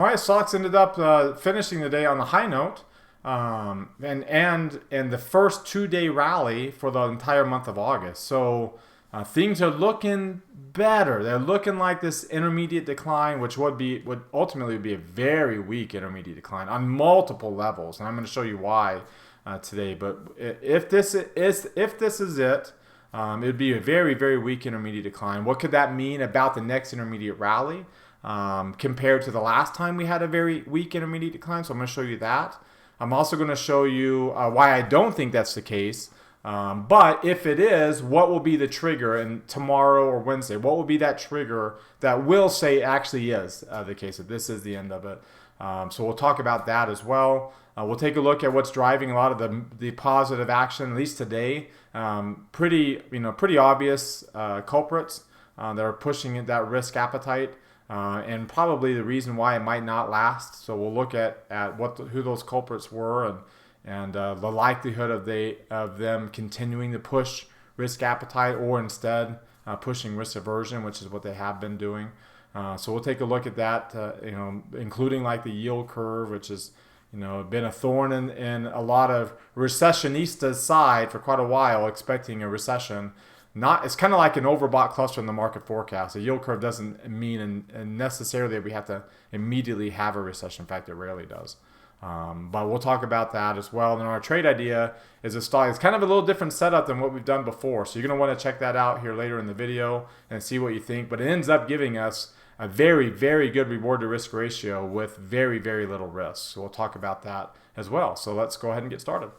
All right, stocks ended up finishing the day on the high note, and the first 2 day rally for the entire month of August. So things are looking better. They're looking like this intermediate decline, which would ultimately be a very weak intermediate decline on multiple levels, and I'm going to show you why today. But if this is it, it'd be a very, very weak intermediate decline. What could that mean about the next intermediate rally compared to the last time we had a very weak intermediate decline? So I'm going to show you that. I'm also going to show you why I don't think that's the case. But if it is, what will be the trigger? And tomorrow or Wednesday, what will be that trigger that will say it actually is the case, that this is the end of it? So we'll talk about that as well. We'll take a look at what's driving a lot of the positive action, at least today. Pretty obvious culprits that are pushing that risk appetite, and probably the reason why it might not last. So we'll look at who those culprits were and the likelihood of them continuing to push risk appetite, or instead pushing risk aversion, which is what they have been doing. So we'll take a look at that, including like the yield curve, which has been a thorn in a lot of recessionistas' side for quite a while, expecting a recession. It's kind of like an overbought cluster in the market forecast. A yield curve doesn't mean necessarily that we have to immediately have a recession. In fact, it rarely does. But we'll talk about that as well. And our trade idea is a stock. It's kind of a little different setup than what we've done before. So you're going to want to check that out here later in the video and see what you think. But it ends up giving us a very, very good reward to risk ratio with very, very little risk. So we'll talk about that as well. So let's go ahead and get started.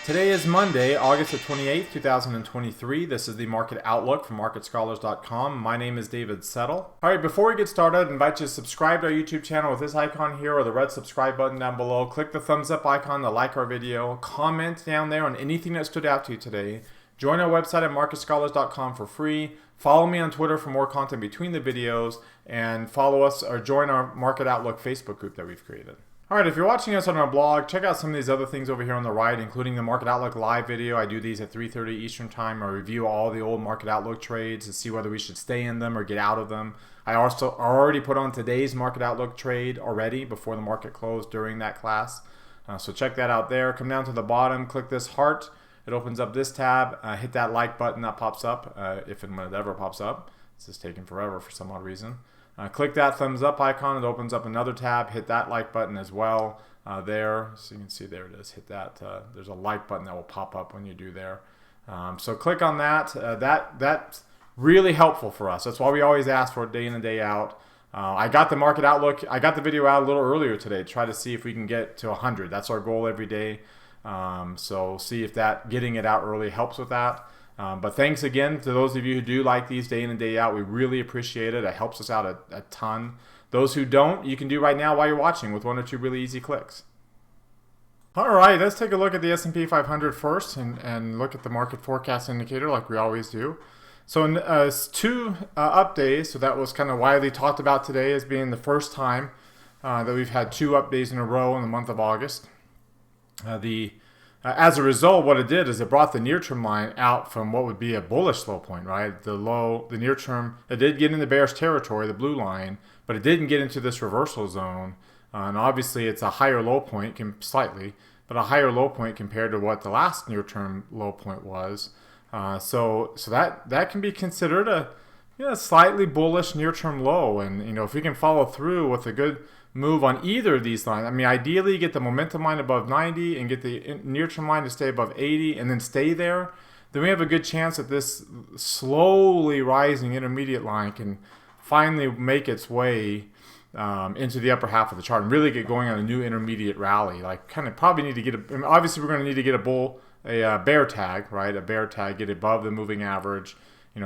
Today is Monday, August the 28th, 2023. This is the Market Outlook from MarketScholars.com. My name is David Settle. All right, before we get started, I invite you to subscribe to our YouTube channel with this icon here or the red subscribe button down below. Click the thumbs up icon to like our video. Comment down there on anything that stood out to you today. Join our website at MarketScholars.com for free. Follow me on Twitter for more content between the videos. And follow us or join our Market Outlook Facebook group that we've created. All right, if you're watching us on our blog, check out some of these other things over here on the right, including the Market Outlook live video. I do these at 3:30 Eastern time. I review all the old Market Outlook trades to see whether we should stay in them or get out of them. I also already put on today's Market Outlook trade already before the market closed during that class. So check that out there. Come down to the bottom, click this heart. It opens up this tab. Hit that like button that pops up, if and when it ever pops up. This is taking forever for some odd reason. Click that thumbs up icon. It opens up another tab. Hit that like button as well there. So you can see there it is. Hit that. There's a like button that will pop up when you do there. So click on that. That's really helpful for us. That's why we always ask for it day in and day out. I got the Market Outlook. I got the video out a little earlier today to try to see if we can get to 100. That's our goal every day. So see if getting it out early helps with that. But thanks again to those of you who do like these day in and day out. We really appreciate it. It helps us out a ton. Those who don't, you can do right now while you're watching with 1 or 2 really easy clicks. All right, let's take a look at the S&P 500 first and look at the market forecast indicator like we always do. So in 2 up days, so that was kind of widely talked about today as being the first time that we've had 2 up days in a row in the month of August. As a result, what it did is it brought the near-term line out from what would be a bullish low point, right? The near-term, it did get into bearish territory, the blue line, but it didn't get into this reversal zone. And obviously, it's a higher low point, slightly, but a higher low point compared to what the last near-term low point was. So that can be considered a slightly bullish near-term low. And if we can follow through with a good move on either of these lines. I mean, ideally get the momentum line above 90 and get the near-term line to stay above 80 and then stay there. Then we have a good chance that this slowly rising intermediate line can finally make its way into the upper half of the chart and really get going on a new intermediate rally. Like probably need to get obviously we're going to need to get a bear tag, right? A bear tag, get above the moving average.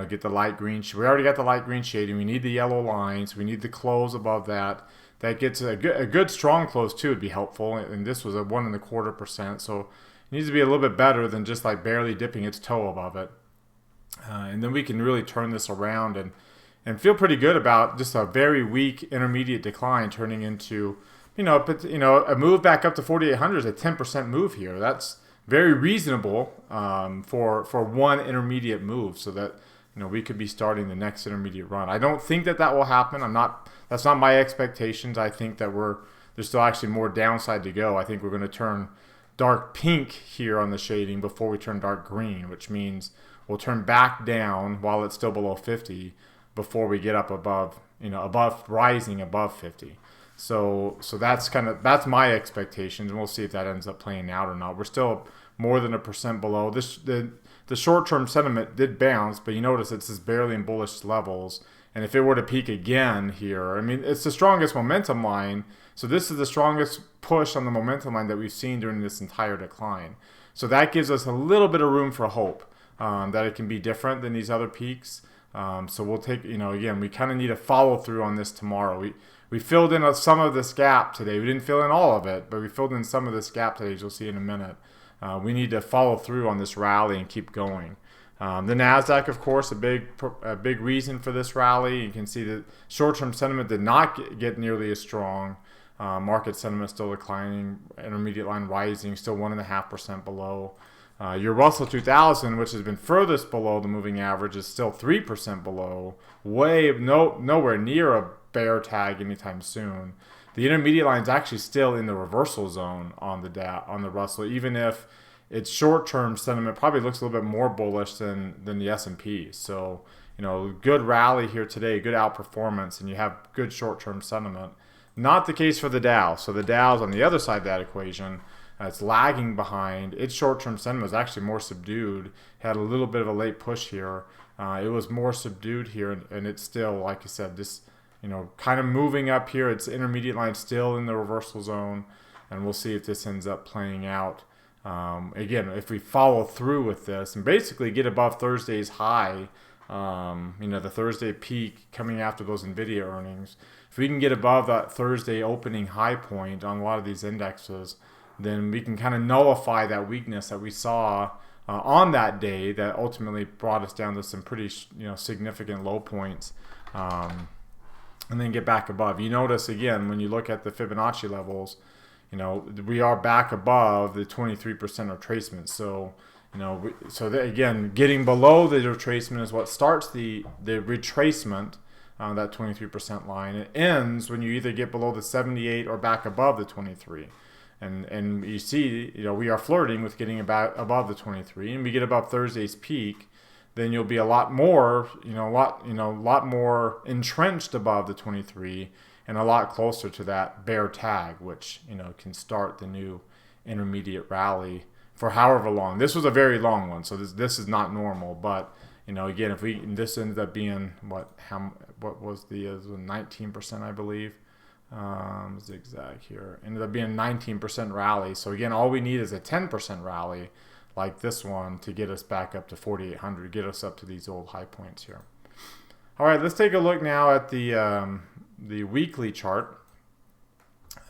Get the light green. We already got the light green shading. We need the yellow lines. We need the close above that. That gets a good strong close too would be helpful. And this was a 1.25%. So it needs to be a little bit better than just like barely dipping its toe above it. And then we can really turn this around and feel pretty good about just a very weak intermediate decline turning into, a move back up to 4,800 is a 10% move here. That's very reasonable for one intermediate move. So we could be starting the next intermediate run. I don't think that will happen. That's not my expectations. I think that there's still actually more downside to go. I think we're going to turn dark pink here on the shading before we turn dark green, which means we'll turn back down while it's still below 50 before we get up above, rising above 50. So that's my expectations, and we'll see if that ends up playing out or not. We're still more than 1% below. The short-term sentiment did bounce, but you notice it's just barely in bullish levels. And if it were to peak again here, I mean, it's the strongest momentum line. So this is the strongest push on the momentum line that we've seen during this entire decline. So that gives us a little bit of room for hope that it can be different than these other peaks. So we'll take, again, we kind of need to follow through on this tomorrow. We filled in some of this gap today. We didn't fill in all of it, but we filled in some of this gap today, as you'll see in a minute. We need to follow through on this rally and keep going. The NASDAQ, of course, a big reason for this rally. You can see that short-term sentiment did not get nearly as strong. Market sentiment still declining. Intermediate line rising, still 1.5% below. Your Russell 2000, which has been furthest below the moving average, is still 3% below. Nowhere near a bear tag anytime soon. The intermediate line is actually still in the reversal zone on the Russell, even if its short-term sentiment probably looks a little bit more bullish than the S&P. So, good rally here today, good outperformance, and you have good short-term sentiment. Not the case for the Dow. So the Dow's on the other side of that equation. It's lagging behind. Its short-term sentiment was actually more subdued. Had a little bit of a late push here. It was more subdued here, and it's still, like I said, this, kind of moving up here. Its intermediate line still in the reversal zone, and we'll see if this ends up playing out. Again, if we follow through with this and basically get above Thursday's high, the Thursday peak coming after those NVIDIA earnings, if we can get above that Thursday opening high point on a lot of these indexes, then we can kind of nullify that weakness that we saw on that day that ultimately brought us down to some pretty significant low points, and then get back above. You notice again when you look at the Fibonacci levels, we are back above the 23% retracement. So again, getting below the retracement is what starts the retracement. That 23% line. It ends when you either get below the 78 or back above the 23. And you see, we are flirting with getting above the 23, and we get above Thursday's peak, then you'll be a lot more, lot more entrenched above the 23 and a lot closer to that bear tag, which, can start the new intermediate rally for however long. This was a very long one, so this is not normal, but again, if this ended up being what was the 19%, I believe, zigzag here, ended up being a 19% rally. So again, all we need is a 10% rally like this one to get us back up to 4,800, get us up to these old high points here. All right, let's take a look now at the weekly chart.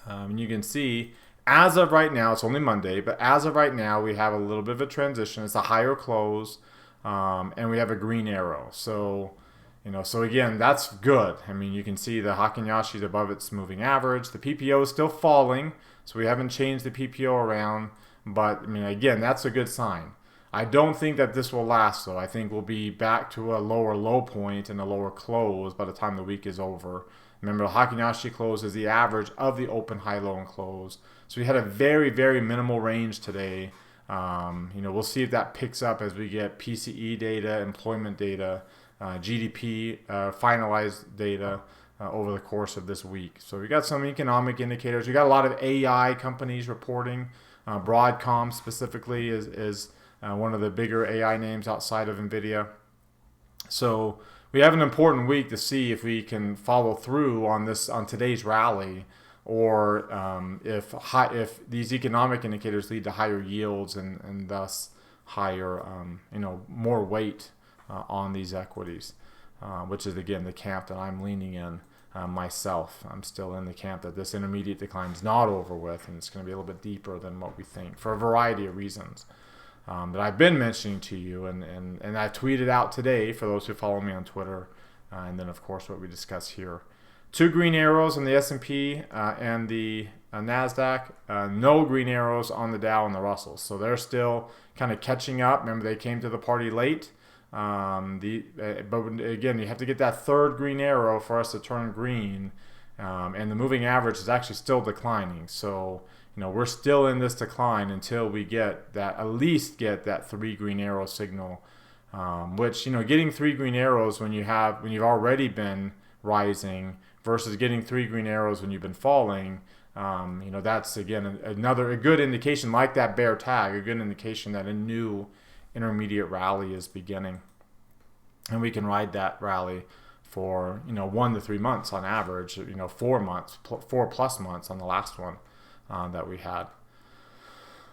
And you can see, as of right now, it's only Monday, but as of right now, we have a little bit of a transition. It's a higher close. And we have a green arrow. So, so again, that's good. I mean, you can see the Hakinyashi is above its moving average. The PPO is still falling, so we haven't changed the PPO around. But, again, that's a good sign. I don't think that this will last, though. I think we'll be back to a lower low point and a lower close by the time the week is over. Remember, the Hakinyashi close is the average of the open, high, low, and close. So we had a very, very minimal range today. We'll see if that picks up as we get PCE data, employment data, GDP finalized data over the course of this week. So we got some economic indicators. We got a lot of AI companies reporting. Broadcom specifically is one of the bigger AI names outside of NVIDIA. So we have an important week to see if we can follow through on today's rally, or if these economic indicators lead to higher yields and thus higher, more weight on these equities, which is, again, the camp that I'm leaning in myself. I'm still in the camp that this intermediate decline is not over with, and it's going to be a little bit deeper than what we think for a variety of reasons that I've been mentioning to you. And I tweeted out today for those who follow me on Twitter, and then, of course, what we discuss here. 2 green arrows on the S&P and the NASDAQ. No green arrows on the Dow and the Russell. So they're still kind of catching up. Remember, they came to the party late. But again, you have to get that third green arrow for us to turn green, and the moving average is actually still declining. So we're still in this decline until we get that, at least get that 3 green arrow signal. Which getting 3 green arrows when you've already been rising versus getting 3 green arrows when you've been falling. That's again a good indication, like that bear tag, a good indication that a new intermediate rally is beginning, and we can ride that rally for 1 to 3 months on average. 4+ months on the last one that we had.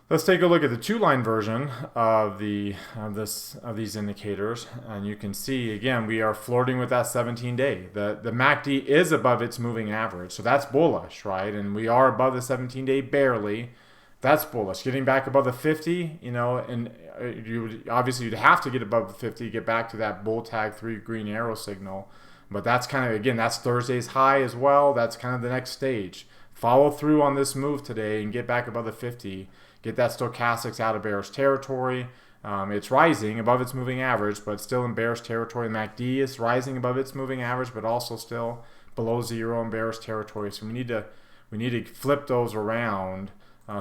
Let's take a look at the 2-line version of these indicators, and you can see again we are flirting with that 17-day. The MACD is above its moving average, so that's bullish, right? And we are above the 17-day barely. That's bullish. Getting back above the 50, and you'd have to get above the 50 to get back to that bull tag 3 green arrow signal. But that's kind of, again, that's Thursday's high as well. That's kind of the next stage. Follow through on this move today and get back above the 50. Get that stochastics out of bearish territory. It's rising above its moving average, but still in bearish territory. MACD is rising above its moving average, but also still below zero in bearish territory. So we need to flip those around.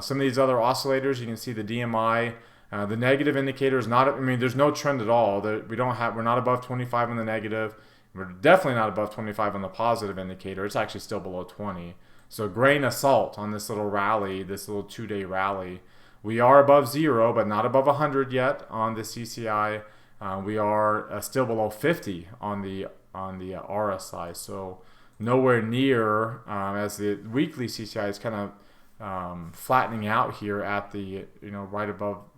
Some of these other oscillators, you can see the DMI, the negative indicator is not. There's no trend at all. We're not above 25 on the negative. We're definitely not above 25 on the positive indicator. It's actually still below 20. So grain of salt on this little rally, this little 2-day rally. We are above zero, but not above 100 yet on the CCI. We are still below 50 on the RSI. So nowhere near, as the weekly CCI is kind of flattening out here at the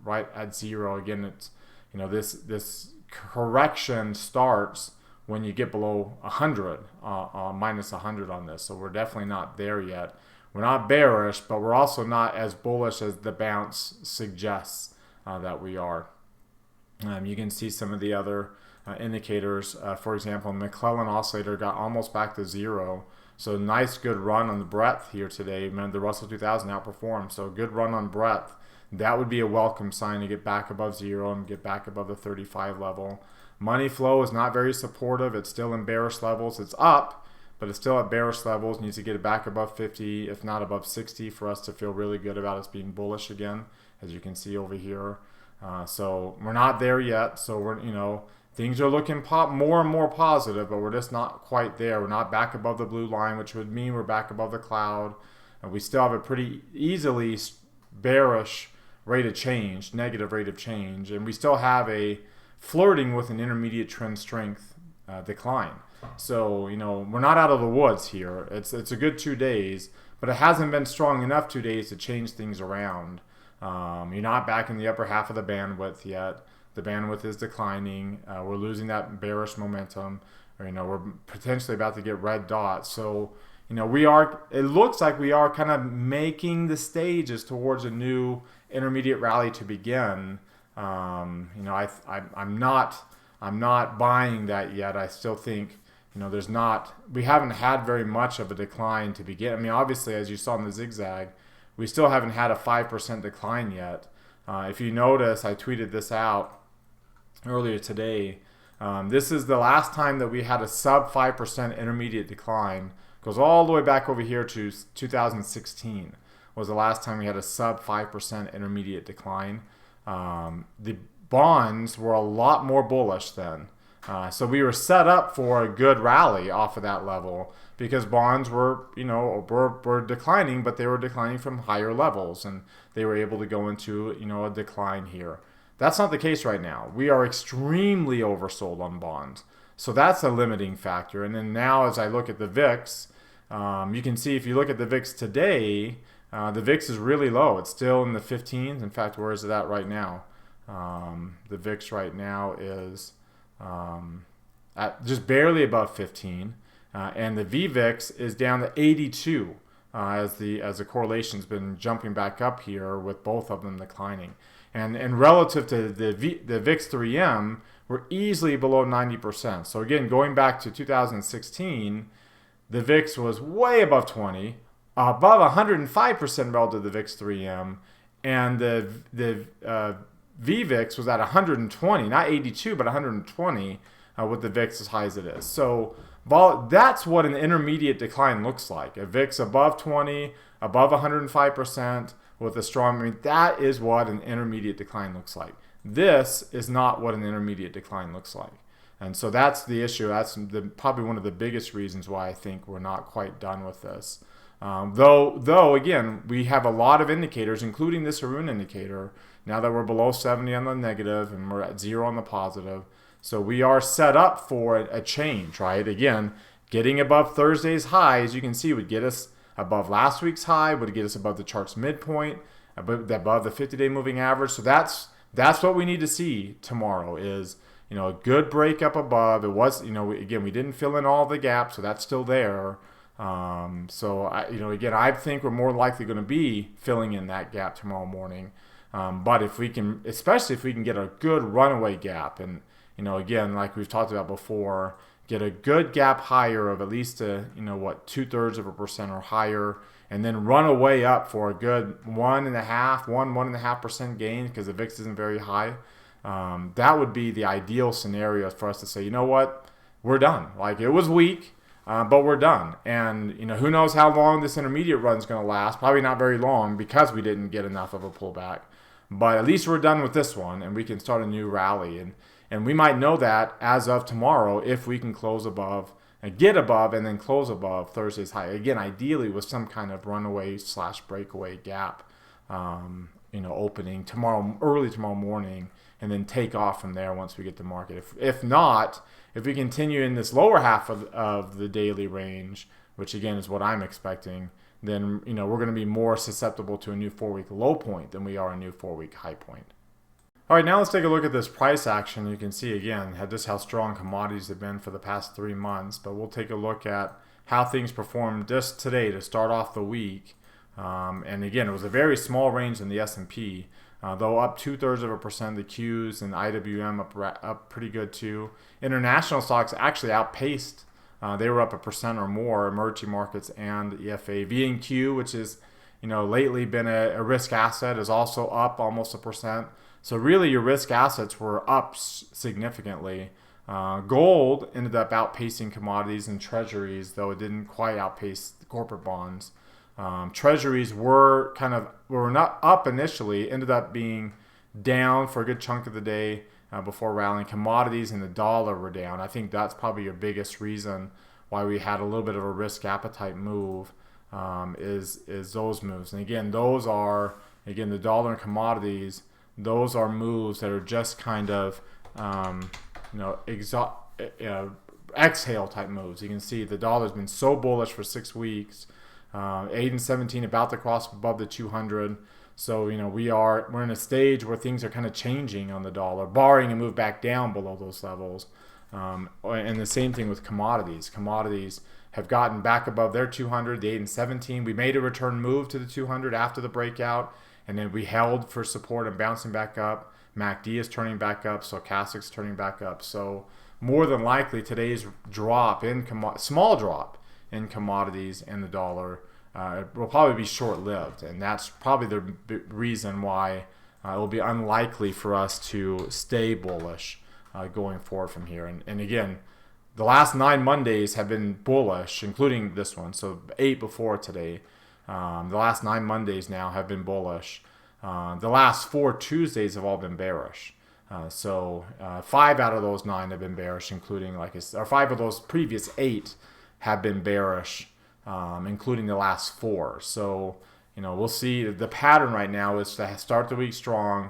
right at zero. Again, it's this correction starts when you get below 100, minus 100 on this. So we're definitely not there yet. We're not bearish, but we're also not as bullish as the bounce suggests that we are. You can see some of the other indicators. For example, McClellan oscillator got almost back to zero. So nice, good run on the breadth here today. Remember, the Russell 2000 outperformed. So good run on breadth. That would be a welcome sign to get back above zero and get back above the 35 level. Money flow is not very supportive. It's still in bearish levels. It's up, but it's still at bearish levels. Needs to get it back above 50, if not above 60, for us to feel really good about us being bullish again, as you can see over here. So we're not there yet. So we're, things are looking more and more positive, but we're just not quite there. We're not back above the blue line, which would mean we're back above the cloud. And we still have a pretty easily bearish rate of change, negative rate of change, and we still have a flirting with an intermediate trend strength decline. So, we're not out of the woods here. It's a good 2 days, but it hasn't been strong enough 2 days to change things around. You're not back in the upper half of the bandwidth yet. The bandwidth is declining. We're losing that bearish momentum. We're potentially about to get red dots. So, it looks like we are kind of making the stages towards a new intermediate rally to begin. I'm not buying that yet. I still think, we haven't had very much of a decline to begin. Obviously, as you saw in the zigzag, we still haven't had a 5% decline yet. If you notice, I tweeted this out earlier today. This is the last time that we had a sub 5% intermediate decline. Goes all the way back over here to 2016 was the last time we had a sub 5% intermediate decline. The bonds were a lot more bullish then. So we were set up for a good rally off of that level because bonds were declining, but they were declining from higher levels, and they were able to go into, a decline here. That's not the case right now. We are extremely oversold on bonds. So that's a limiting factor. And then now as I look at the VIX, you can see if you look at the VIX today, the VIX is really low. It's still in the 15s. In fact, where is it at right now? The VIX right now is at just barely above 15. And the VVIX is down to 82 as the correlation's been jumping back up here with both of them declining. And relative to the VIX 3M, we're easily below 90%. So again, going back to 2016, the VIX was way above 20, above 105% relative to the VIX 3M, and the VVIX was at 120, not 82, but 120 with the VIX as high as it is. So that's what an intermediate decline looks like. A VIX above 20, above 105% with a strong, I mean, that is what an intermediate decline looks like. This is not what an intermediate decline looks like. And so that's the issue. That's probably one of the biggest reasons why I think we're not quite done with this. Though again, we have a lot of indicators, including this Haroon indicator, now that we're below 70 on the negative and we're at 0 on the positive. So we are set up for a change, right? Again, getting above Thursday's high, as you can see, would get us above last week's high, would get us above the chart's midpoint, above the 50-day moving average. So that's what we need to see tomorrow is, a good break up above. It was, again, we didn't fill in all the gaps, so that's still there. I think we're more likely going to be filling in that gap tomorrow morning. But if we can, especially if we can get a good runaway gap, and again, like we've talked about before, get a good gap higher of at least 2/3% or higher, and then run away up for a good 1.5% gain because the VIX isn't very high. That would be the ideal scenario for us to say, we're done. Like, it was weak, but we're done. And who knows how long this intermediate run is going to last? Probably not very long because we didn't get enough of a pullback. But at least we're done with this one, and we can start a new rally. And we might know that as of tomorrow if we can close above and get above and then close above Thursday's high. Again, ideally with some kind of runaway / breakaway gap, opening early tomorrow morning, and then take off from there once we get to market. If not, if we continue in this lower half of the daily range, which again is what I'm expecting, then we're going to be more susceptible to a new 4-week low point than we are a new 4-week high point. All right, now let's take a look at this price action. You can see again just how strong commodities have been for the past 3 months, but we'll take a look at how things performed just today to start off the week. And again, it was a very small range in the S&P. Though up 2/3%, the Qs and IWM up pretty good too. International stocks actually outpaced. They were up 1% or more. Emerging markets and EFA. VNQ, which is lately been a risk asset, is also up almost 1%. So really, your risk assets were up significantly. Gold ended up outpacing commodities and treasuries, though it didn't quite outpace the corporate bonds. Treasuries were not up initially, ended up being down for a good chunk of the day before rallying. Commodities and the dollar were down. I think that's probably your biggest reason why we had a little bit of a risk appetite move, is those moves. And again, those are the dollar and commodities. Those are moves that are just kind of exhale type moves. You can see the dollar's been so bullish for 6 weeks. 8 and 17 about to cross above the 200. So we're in a stage where things are kind of changing on the dollar, barring a move back down below those levels. And the same thing with commodities. Commodities have gotten back above their 200, the 8 and 17. We made a return move to the 200 after the breakout, and then we held for support and bouncing back up. MACD is turning back up, stochastic's turning back up. So more than likely today's small drop in commodities and the dollar will probably be short-lived, and that's probably the reason why it will be unlikely for us to stay bullish going forward from here. And again, the last 9 Mondays have been bullish, including this one, so 8 before today. The last 9 Mondays now have been bullish. The last 4 Tuesdays have all been bearish. So 5 out of those 9 have been bearish, including 5 of those previous 8 have been bearish, including the last 4. So we'll see. The pattern right now is to start the week strong,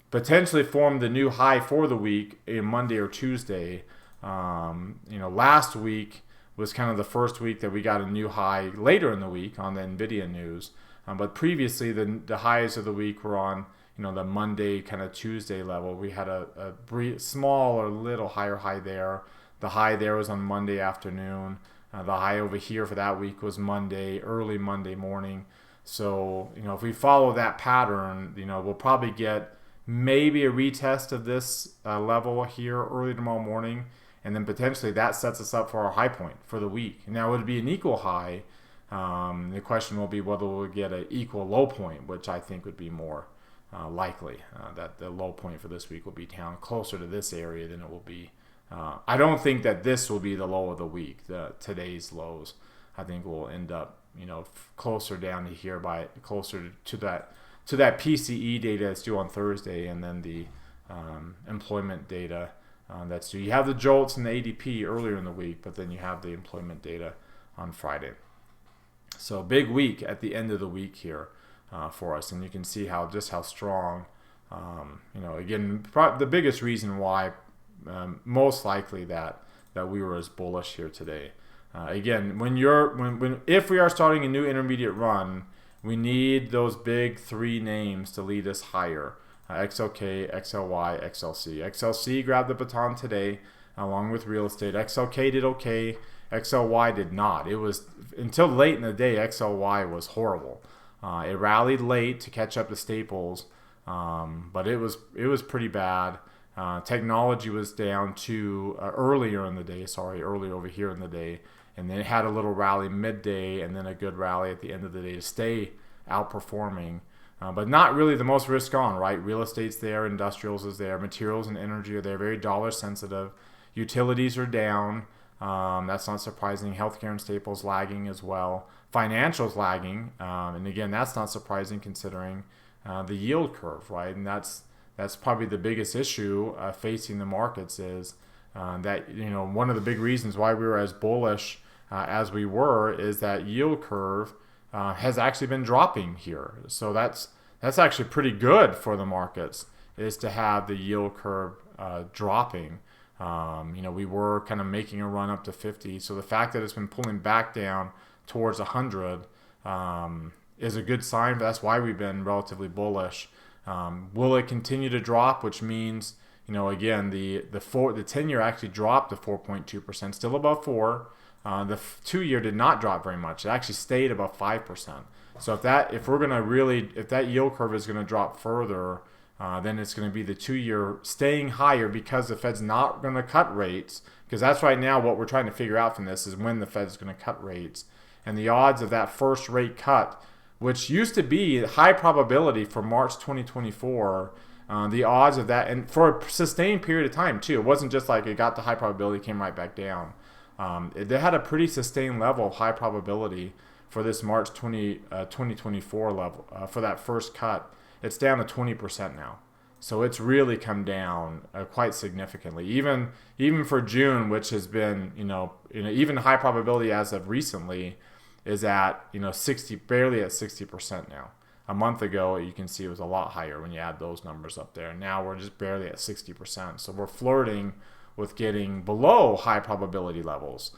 potentially form the new high for the week in Monday or Tuesday. Last week was kind of the first week that we got a new high later in the week on the Nvidia news. But previously, the highs of the week were on the Monday kind of Tuesday level. We had a small or little higher high there. The high there was on Monday afternoon. The high over here for that week was early Monday morning. So, if we follow that pattern, we'll probably get maybe a retest of this level here early tomorrow morning. And then potentially that sets us up for our high point for the week. Now, it would be an equal high. The question will be whether we'll get an equal low point, which I think would be more likely that the low point for this week will be down closer to this area than it will be. I don't think that this will be the low of the week. Today's lows, I think, will end up closer down to here by closer to that PCE data that's due on Thursday, and then the employment data that's due. You have the JOLTS and the ADP earlier in the week, but then you have the employment data on Friday. So big week at the end of the week here for us, and you can see how strong. Again, the biggest reason why, most likely that we were as bullish here today. Again, if we are starting a new intermediate run, we need those big three names to lead us higher. XLK, XLY, XLC. XLC grabbed the baton today along with real estate. XLK did okay. XLY did not. It was until late in the day, XLY was horrible. It rallied late to catch up to staples, but it was pretty bad. Technology was down to earlier over here in the day, and then it had a little rally midday and then a good rally at the end of the day to stay outperforming. But not really the most risk on, right? Real estate's there, industrials is there, materials and energy are there, very dollar sensitive. Utilities are down. That's not surprising. Healthcare and staples lagging as well. Financials lagging, and again, that's not surprising considering the yield curve, right? And that's probably the biggest issue facing the markets is that one of the big reasons why we were as bullish as we were is that yield curve has actually been dropping here. So that's actually pretty good for the markets, is to have the yield curve dropping. We were kind of making a run up to 50. So the fact that it's been pulling back down towards 100 is a good sign. That's why we've been relatively bullish. Will it continue to drop? Which means, again, the 10-year actually dropped to 4.2%, still above 4. The 2-year did not drop very much. It actually stayed above 5%. So if that yield curve is going to drop further, then it's going to be the 2-year staying higher because the Fed's not going to cut rates. Because that's right now what we're trying to figure out from this is when the Fed's going to cut rates. And the odds of that first rate cut, which used to be high probability for March 2024, the odds of that, and for a sustained period of time too. It wasn't just like it got to high probability, came right back down. They had a pretty sustained level of high probability for this March 2024 level for that first cut. It's down to 20% now. So it's really come down quite significantly. Even for June, which has been, even high probability as of recently, is at 60, barely at 60% now. A month ago, you can see it was a lot higher when you add those numbers up there. Now we're just barely at 60%. So we're flirting with getting below high probability levels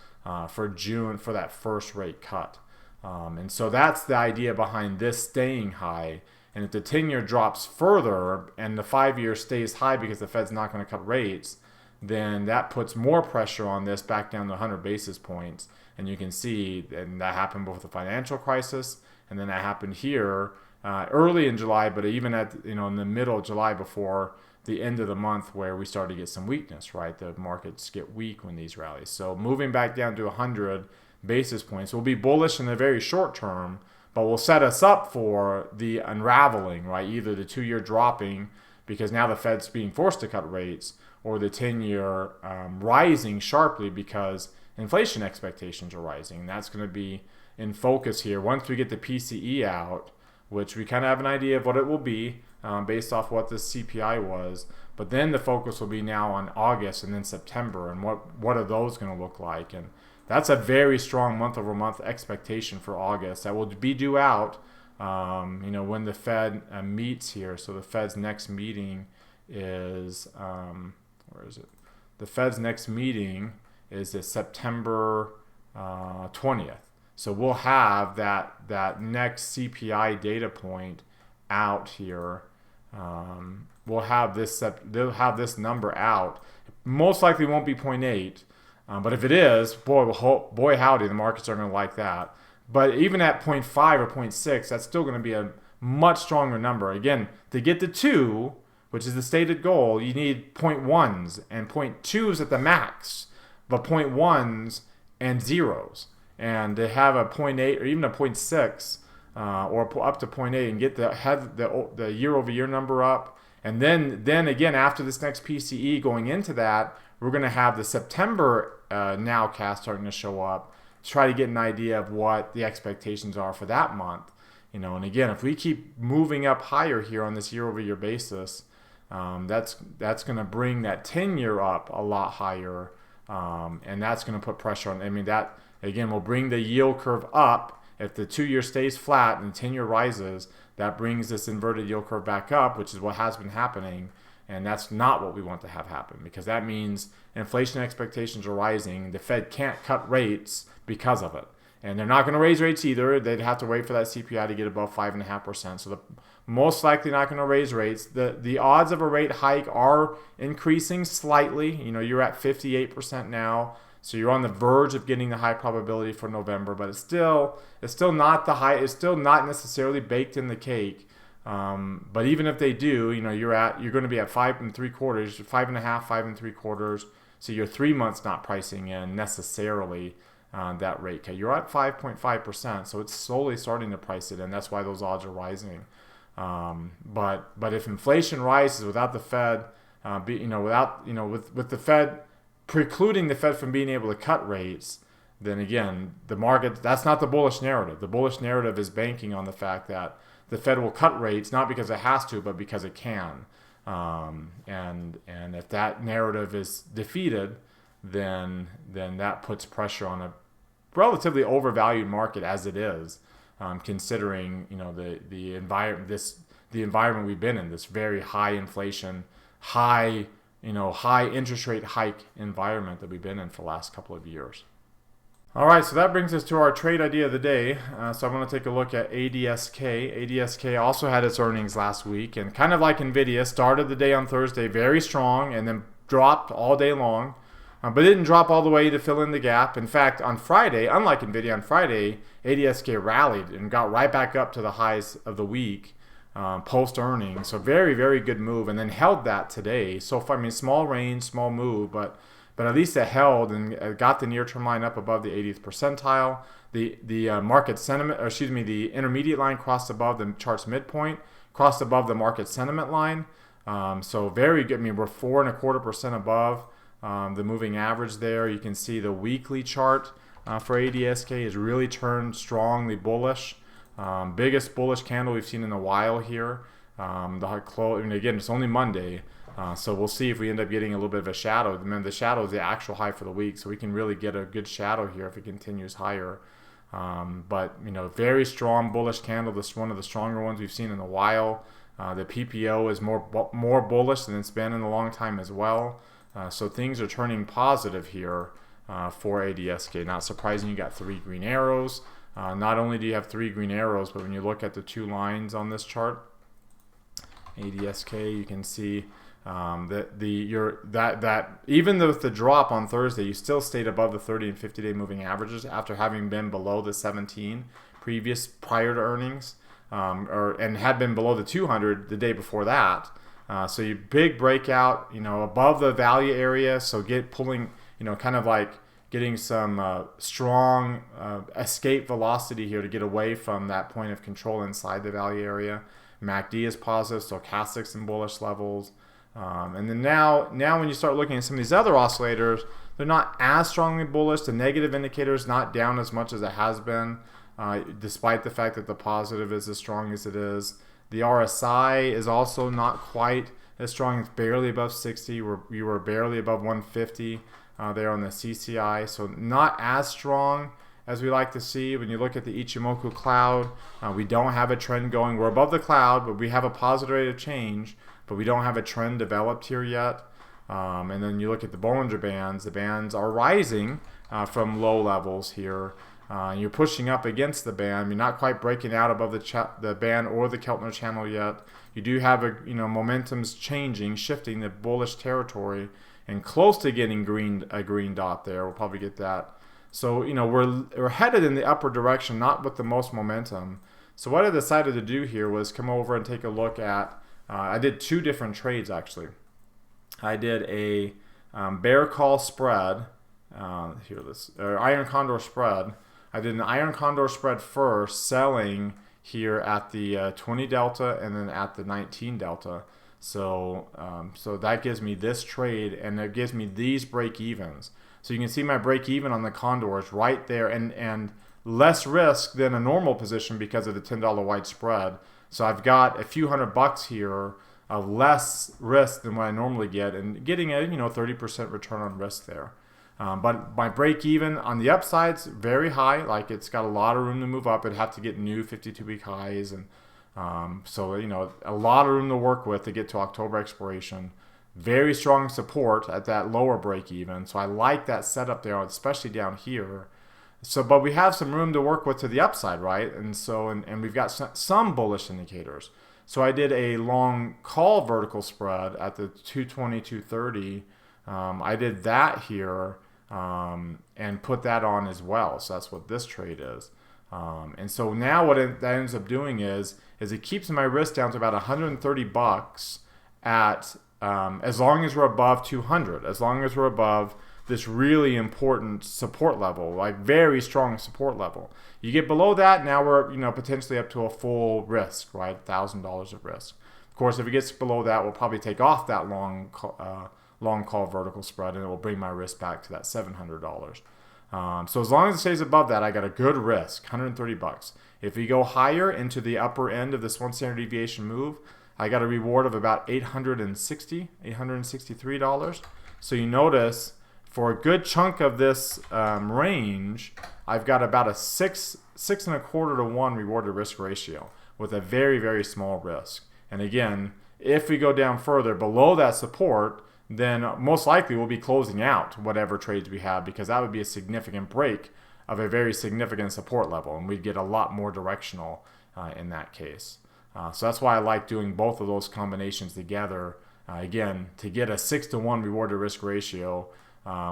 for June for that first rate cut. And so that's the idea behind this staying high. And if the 10-year drops further and the 5-year stays high because the Fed's not going to cut rates, then that puts more pressure on this back down to 100 basis points. And you can see, and that happened before the financial crisis, and then that happened here early in July, but even at in the middle of July before the end of the month where we started to get some weakness, right? The markets get weak when these rallies. So moving back down to 100 basis points will be bullish in the very short term, but will set us up for the unraveling, right? Either the 2-year dropping because now the Fed's being forced to cut rates, or the 10-year rising sharply because inflation expectations are rising. And that's going to be in focus here once we get the PCE out, which we kind of have an idea of what it will be based off what the CPI was. But then the focus will be now on August and then September, and what are those going to look like? And that's a very strong month-over-month expectation for August. That will be due out, when the Fed meets here. So the Fed's next meeting is, where is it? The Fed's next meeting is September 20th. So we'll have that next CPI data point out here. They'll have this number out. Most likely won't be 0.8. But if it is, boy howdy, the markets are going to like that. But even at 0.5 or 0.6, that's still going to be a much stronger number. Again, to get to 2, which is the stated goal, you need 0.1s and 0.2s at the max, but 0.1s and zeros. And to have a 0.8 or even a 0.6 up to 0.8 and get the year-over-year number up. And then again, after this next PCE going into that, we're going to have the September nowcast starting to show up to try to get an idea of what the expectations are for that month. And again, if we keep moving up higher here on this year-over-year basis, that's going to bring that 10-year up a lot higher, and that's going to put pressure on. That again will bring the yield curve up. If the 2-year stays flat and the 10-year rises, that brings this inverted yield curve back up, which is what has been happening. And that's not what we want to have happen, because that means inflation expectations are rising. The Fed can't cut rates because of it. And they're not going to raise rates either. They'd have to wait for that CPI to get above 5.5%. So most likely not going to raise rates. The odds of a rate hike are increasing slightly. You're at 58% now. So you're on the verge of getting the high probability for November, but it's still not the high. It's still not necessarily baked in the cake. But even if they do, you're going to be at 5 3/4, 5.5, 5 3/4. So you're 3 months not pricing in necessarily that rate cut. You're at 5.5%, so it's slowly starting to price it in. That's why those odds are rising. But if inflation rises without the Fed, with the Fed precluding the Fed from being able to cut rates, then again, the market, that's not the bullish narrative. The bullish narrative is banking on the fact that the Fed will cut rates, not because it has to, but because it can. And if that narrative is defeated, then that puts pressure on a relatively overvalued market as it is, considering the environment we've been in, this very high inflation, high interest rate hike environment that we've been in for the last couple of years. All right, so that brings us to our trade idea of the day. So I want to take a look at ADSK. ADSK also had its earnings last week, and kind of like NVIDIA, started the day on Thursday very strong and then dropped all day long, but didn't drop all the way to fill in the gap. In fact, on Friday, unlike NVIDIA, on Friday, ADSK rallied and got right back up to the highs of the week post-earnings. So very, very good move, and then held that today. So far, small range, small move, but at least it held and got the near-term line up above the 80th percentile. The market sentiment, or excuse me, the intermediate line crossed above the chart's midpoint, crossed above the market sentiment line. So very good. We're 4.25% above the moving average there. You can see the weekly chart for ADSK has really turned strongly bullish. Biggest bullish candle we've seen in a while here. The high close, again, it's only Monday. So we'll see if we end up getting a little bit of a shadow. The shadow is the actual high for the week, so we can really get a good shadow here if it continues higher. But very strong bullish candle. This is one of the stronger ones we've seen in a while. The PPO is more bullish than it's been in a long time as well. So things are turning positive here for ADSK. Not surprising, you got 3 green arrows. Not only do you have 3 green arrows, but when you look at the 2 lines on this chart, ADSK, you can see that even with the drop on Thursday, you still stayed above the 30 and 50-day moving averages after having been below the 17 prior to earnings, and had been below the 200 the day before that. So you big breakout, above the value area. So kind of like getting some strong escape velocity here to get away from that point of control inside the value area. MACD is positive, stochastics in bullish levels. And then now when you start looking at some of these other oscillators, they're not as strongly bullish. The negative indicator is not down as much as it has been, despite the fact that the positive is as strong as it is. The RSI is also not quite as strong. It's barely above 60. We were barely above 150 there on the CCI. So not as strong as we like to see. When you look at the Ichimoku cloud, we don't have a trend going. We're above the cloud, but we have a positive rate of change, but we don't have a trend developed here yet. And then you look at the Bollinger Bands. The bands are rising from low levels here. You're pushing up against the band. You're not quite breaking out above the band or the Keltner channel yet. You do have momentum's changing, shifting the bullish territory, and close to getting a green dot there. We'll probably get that. So we're headed in the upward direction, not with the most momentum. So what I decided to do here was come over and take a look at. I did 2 different trades actually. I did a bear call spread. Iron condor spread. I did an iron condor spread first, selling here at the 20 delta and then at the 19 delta. So so that gives me this trade, and it gives me these break evens. So you can see my break even on the condors right there, and less risk than a normal position because of the $10 wide spread. So I've got a few $100 here of less risk than what I normally get, and getting a 30% return on risk there. But my break even on the upside's very high. Like, it's got a lot of room to move up. It'd have to get new 52-week highs, and so a lot of room to work with to get to October expiration. Very strong support at that lower break even. So I like that setup there, especially down here. So, but we have some room to work with to the upside, right? And so, and we've got some bullish indicators. So I did a long call vertical spread at the 220, 230. I did that here and put that on as well. So that's what this trade is. And so now what that ends up doing is it keeps my risk down to about $130 at as long as we're above 200, as long as we're above this really important support level, like very strong support level. You get below that, now we're potentially up to a full risk, right? $1,000 of risk. Of course, if it gets below that, we'll probably take off that long call vertical spread, and it will bring my risk back to that $700. So as long as it stays above that, I got a good risk, $130. If we go higher into the upper end of this 1 standard deviation move, I got a reward of about $863. So you notice, for a good chunk of this range, I've got about a 6.25 to 1 reward to risk ratio with a very, very small risk. And again, if we go down further below that support, then most likely we'll be closing out whatever trades we have, because that would be a significant break of a very significant support level, and we'd get a lot more directional in that case. So that's why I like doing both of those combinations together, again, to get a 6 to 1 reward to risk ratio,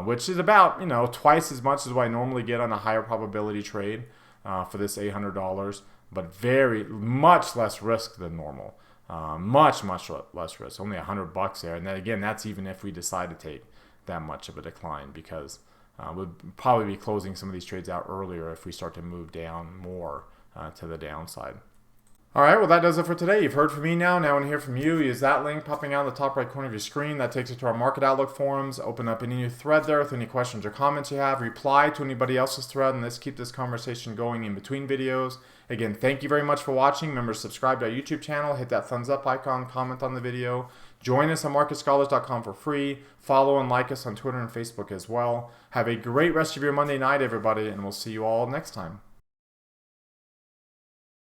which is about twice as much as what I normally get on a higher probability trade for this $800, but very much less risk than normal. Much less risk, only $100 there. And then again, that's even if we decide to take that much of a decline, because we'll probably be closing some of these trades out earlier if we start to move down more to the downside. All right, well, that does it for today. You've heard from me now. Now I want to hear from you. Use that link popping out in the top right corner of your screen. That takes you to our Market Outlook forums. Open up any new thread there with any questions or comments you have. Reply to anybody else's thread, and let's keep this conversation going in between videos. Again, thank you very much for watching. Remember to subscribe to our YouTube channel. Hit that thumbs up icon. Comment on the video. Join us on MarketScholars.com for free. Follow and like us on Twitter and Facebook as well. Have a great rest of your Monday night, everybody, and we'll see you all next time.